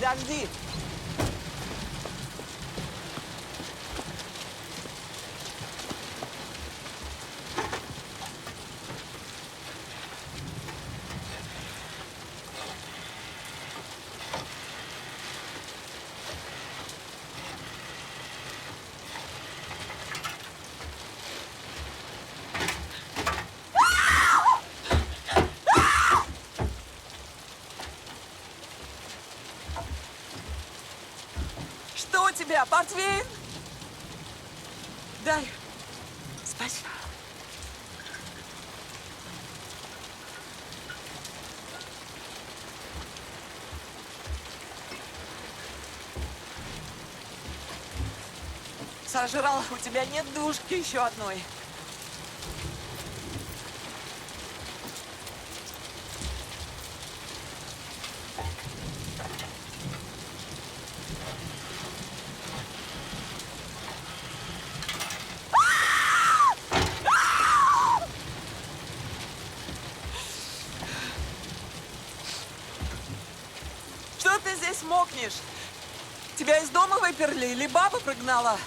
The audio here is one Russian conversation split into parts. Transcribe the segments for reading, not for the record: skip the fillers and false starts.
подожди. Что у тебя, портвейн? Дай. Спасибо. Сожрал, у тебя нет душки еще одной. Что ты здесь мокнешь? Тебя из дома выперли или баба прогнала?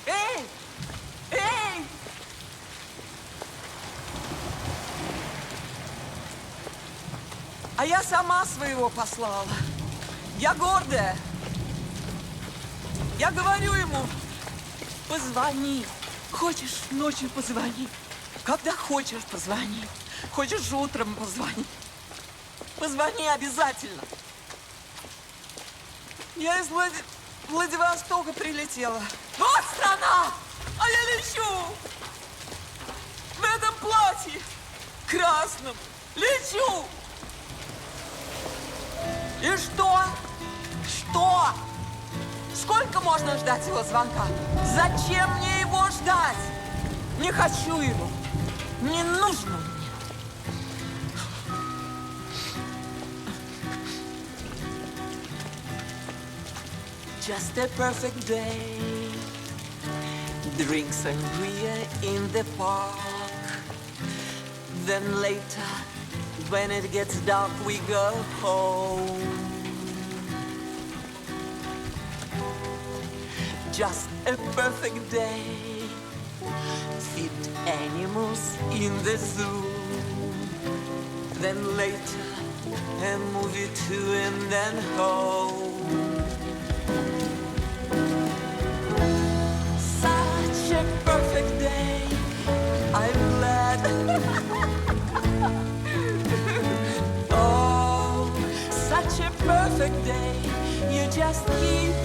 Эй! Эй! А я сама своего послала. Я гордая. Я говорю ему, позвони. Хочешь, ночью позвони. Когда хочешь, позвони. Хочешь, утром позвони. Позвони обязательно. Я из Владивостока прилетела. Вот страна! А я лечу! В этом платье красном. Лечу! И что? Что? Сколько можно ждать его звонка? Зачем мне его ждать? Не хочу его. Не нужно мне. Just a perfect day. Drink sangria in the park. Then later, when it gets dark, we go home. Just a perfect day. Feed animals in the zoo. Then later, a movie too, and then home. Such a perfect day. I'm glad. Oh, such a perfect day. You just keep